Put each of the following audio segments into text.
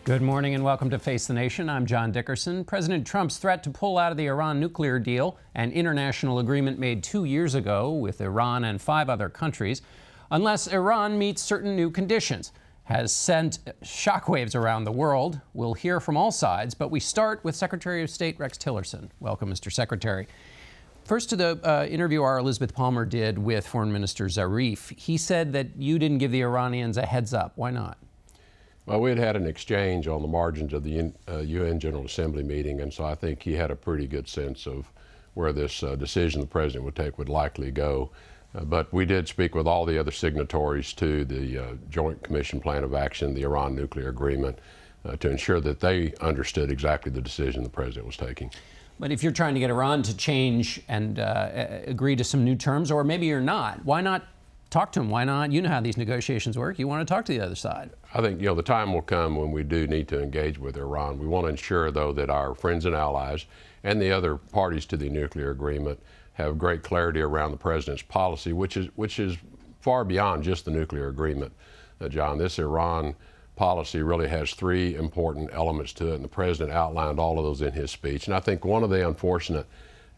Good morning and welcome to Face the Nation. I'm John Dickerson. President Trump's threat to pull out of the Iran nuclear deal, an international agreement made 2 years ago with Iran and 5 other countries, unless Iran meets certain new conditions, has sent shockwaves around the world. We'll hear from all sides, but we start with Secretary of State Rex Tillerson. Welcome, Mr. Secretary. First to the interview our Elizabeth Palmer did with Foreign Minister Zarif. He said that you didn't give the Iranians a heads up. Why not? Well, we had an exchange on the margins of the UN General Assembly meeting, and so I think he had a pretty good sense of where this decision the president would take would likely go. But we did speak with all the other signatories to the Joint Commission Plan of Action, the Iran nuclear agreement, to ensure that they understood exactly the decision the president was taking. But if you're trying to get Iran to change and agree to some new terms, or maybe you're not, why not talk to them? Why not? You know how these negotiations work. You want to talk to the other side. I think, the time will come when we do need to engage with Iran. We want to ensure, though, that our friends and allies and the other parties to the nuclear agreement have great clarity around the president's policy, which is far beyond just the nuclear agreement. John, this Iran policy really has 3 important elements to it, and the president outlined all of those in his speech. And I think one of the unfortunate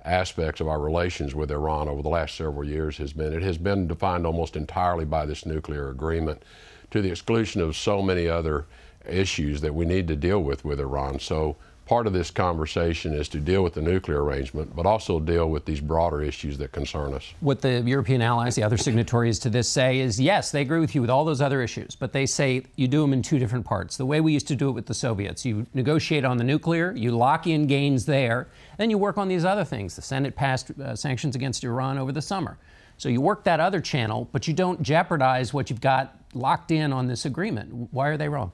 aspects of our relations with Iran over the last several years has been defined almost entirely by this nuclear agreement, to the exclusion of so many other issues that we need to deal with Iran. So part of this conversation is to deal with the nuclear arrangement, but also deal with these broader issues that concern us. What the European allies, the other signatories to this, say is, yes, they agree with you with all those other issues, but they say you do them in 2 different parts. The way we used to do it with the Soviets, you negotiate on the nuclear, you lock in gains there, then you work on these other things. The Senate passed sanctions against Iran over the summer. So you work that other channel, but you don't jeopardize what you've got locked in on this agreement. Why are they wrong?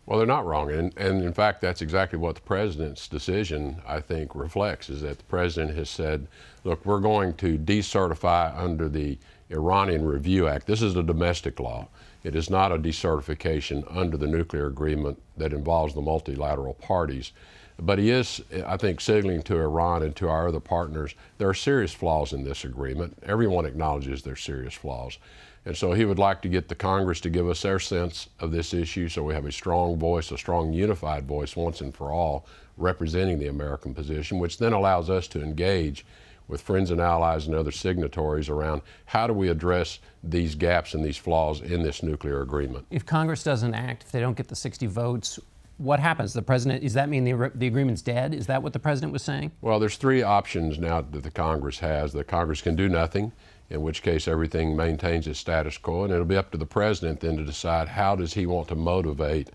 Well, they're not wrong, and in fact, that's exactly what the president's decision, I think, reflects, is that the president has said, look, we're going to decertify under the Iranian Review Act. This is a domestic law. It is not a decertification under the nuclear agreement that involves the multilateral parties. But he is, I think, signaling to Iran and to our other partners, there are serious flaws in this agreement. Everyone acknowledges there's serious flaws. And so he would like to get the Congress to give us their sense of this issue so we have a strong voice, a strong unified voice once and for all representing the American position, which then allows us to engage with friends and allies and other signatories around how do we address these gaps and these flaws in this nuclear agreement. If Congress doesn't act, if they don't get the 60 votes, what happens? The president, does that mean the agreement's dead? Is that what the president was saying? Well, there's 3 options now that the Congress has. The Congress can do nothing, in which case everything maintains its status quo, and it'll be up to the president then to decide how does he want to motivate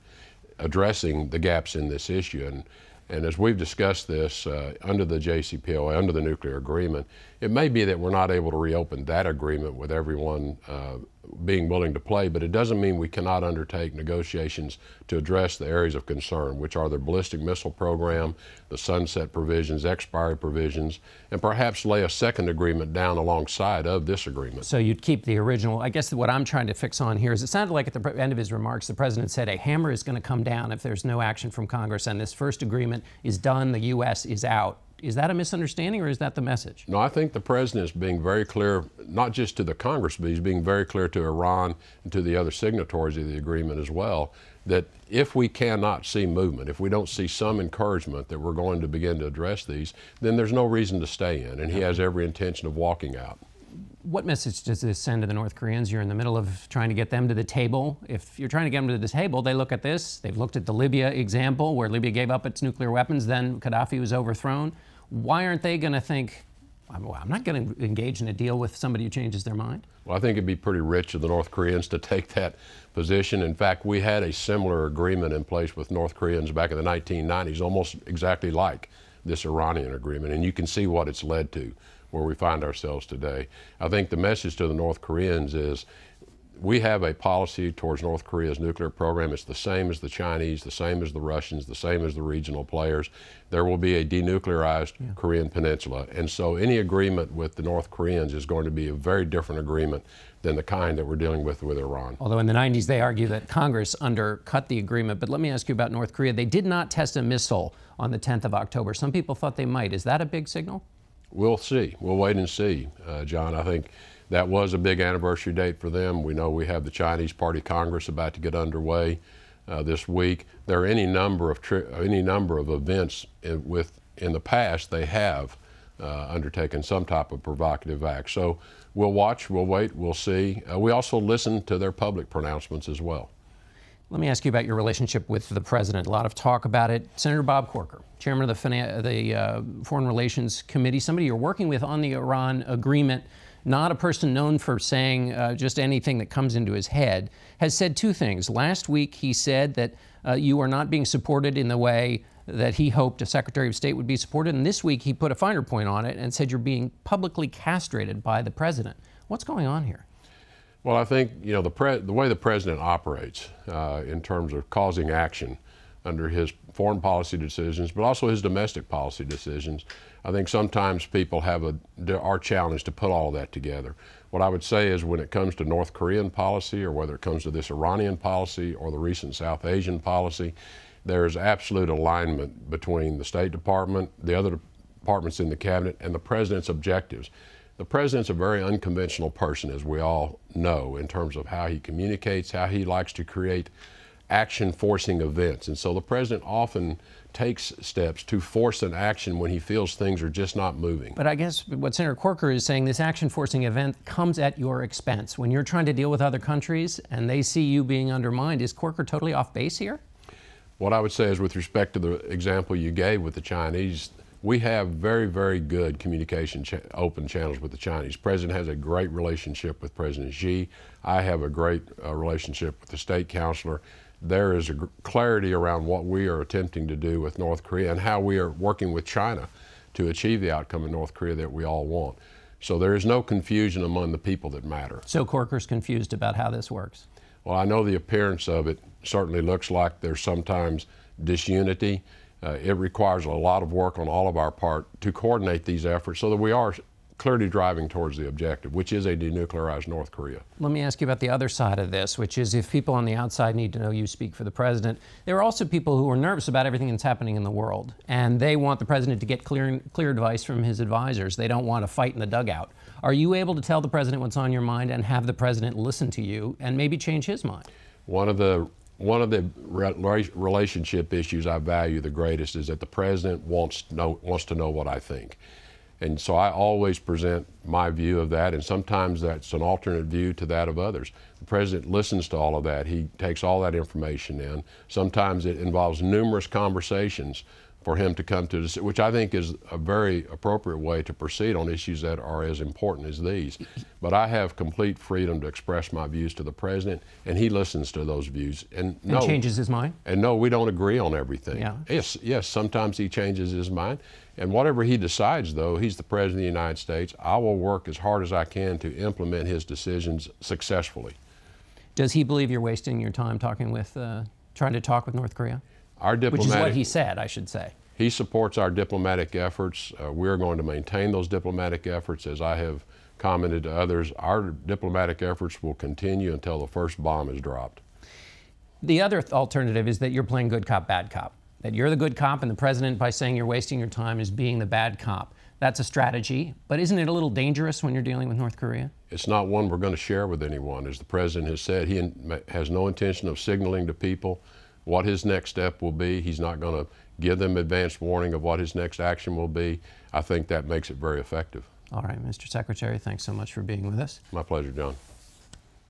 addressing the gaps in this issue. And as we've discussed this under the JCPOA, under the nuclear agreement, it may be that we're not able to reopen that agreement with everyone being willing to play, but it doesn't mean we cannot undertake negotiations to address the areas of concern, which are the ballistic missile program, the sunset provisions, expiry provisions, and perhaps lay a second agreement down alongside of this agreement. So you'd keep the original. I guess what I'm trying to fix on here is it sounded like at the end of his remarks, the president said a hammer is going to come down if there's no action from Congress and this first agreement is done, the U.S. is out. Is that a misunderstanding, or is that the message? No, I think the president is being very clear, not just to the Congress, but he's being very clear to Iran and to the other signatories of the agreement as well, that if we cannot see movement, if we don't see some encouragement that we're going to begin to address these, then there's no reason to stay in, and he has every intention of walking out. What message does this send to the North Koreans? You're in the middle of trying to get them to the table. If you're trying to get them to the table, they look at this. They've looked at the Libya example where Libya gave up its nuclear weapons, then Gaddafi was overthrown. Why aren't they going to think, I'm not going to engage in a deal with somebody who changes their mind? Well, I think it'd be pretty rich of the North Koreans to take that position. In fact, we had a similar agreement in place with North Koreans back in the 1990s, almost exactly like this Iranian agreement, and you can see what it's led to, where we find ourselves today. I think the message to the North Koreans is we have a policy towards North Korea's nuclear program. It's the same as the Chinese, the same as the Russians, the same as the regional players. There will be a denuclearized Korean peninsula. And so any agreement with the North Koreans is going to be a very different agreement than the kind that we're dealing with Iran. Although in the 90s they argue that Congress undercut the agreement. But let me ask you about North Korea. They did not test a missile on the 10th of October. Some people thought they might. Is that a big signal? We'll see. We'll wait and see, John. I think that was a big anniversary date for them. We know we have the Chinese Party Congress about to get underway. this week. There are any number of events in the past they have undertaken some type of provocative act. So we'll watch, we'll wait, we'll see. We also listen to their public pronouncements as well. Let me ask you about your relationship with the president. A lot of talk about it. Senator Bob Corker, chairman of the Foreign Relations Committee, somebody you're working with on the Iran agreement, not a person known for saying just anything that comes into his head, has said two things. Last week, he said that you are not being supported in the way that he hoped a Secretary of State would be supported. And this week, he put a finer point on it and said you're being publicly castrated by the president. What's going on here? Well, I think, you know, the way the president operates in terms of causing action under his foreign policy decisions, but also his domestic policy decisions, I think sometimes people are challenged to put all of that together. What I would say is when it comes to North Korean policy, or whether it comes to this Iranian policy or the recent South Asian policy, there is absolute alignment between the State Department, the other departments in the cabinet, and the president's objectives. The president's a very unconventional person, as we all know, in terms of how he communicates, how he likes to create action-forcing events. And so the president often takes steps to force an action when he feels things are just not moving. But I guess what Senator Corker is saying, this action-forcing event comes at your expense. When you're trying to deal with other countries and they see you being undermined, is Corker totally off base here? What I would say is, with respect to the example you gave with the Chinese, we have very, very good communication open channels with the Chinese. The president has a great relationship with President Xi. I have a great relationship with the state counselor. There is a clarity around what we are attempting to do with North Korea and how we are working with China to achieve the outcome in North Korea that we all want. So there is no confusion among the people that matter. So Corker's confused about how this works? Well, I know the appearance of it certainly looks like there's sometimes disunity. It requires a lot of work on all of our part to coordinate these efforts so that we are clearly driving towards the objective, which is a denuclearized North Korea. Let me ask you about the other side of this, which is if people on the outside need to know you speak for the president, there are also people who are nervous about everything that's happening in the world, and they want the president to get clear advice from his advisors. They don't want to fight in the dugout. Are you able to tell the president what's on your mind and have the president listen to you and maybe change his mind? One of the relationship issues I value the greatest is that the president wants to know what I think. And so I always present my view of that, and sometimes that's an alternate view to that of others. The president listens to all of that. He takes all that information in. Sometimes it involves numerous conversations for him to come to this, which I think is a very appropriate way to proceed on issues that are as important as these. But I have complete freedom to express my views to the president, and he listens to those views. And changes his mind? And no, we don't agree on everything. Yeah. Yes, sometimes he changes his mind. And whatever he decides, though, he's the President of the United States. I will work as hard as I can to implement his decisions successfully. Does he believe you're wasting your time talking with, trying to talk with North Korea? Which is what he said, I should say. He supports our diplomatic efforts. We're going to maintain those diplomatic efforts. As I have commented to others, our diplomatic efforts will continue until the first bomb is dropped. The other alternative is that you're playing good cop, bad cop. That you're the good cop and the president, by saying you're wasting your time, is being the bad cop. That's a strategy, but isn't it a little dangerous when you're dealing with North Korea? It's not one we're going to share with anyone. As the president has said, he has no intention of signaling to people what his next step will be. He's not going to give them advance warning of what his next action will be. I think that makes it very effective. All right, Mr. Secretary, thanks so much for being with us. My pleasure, John.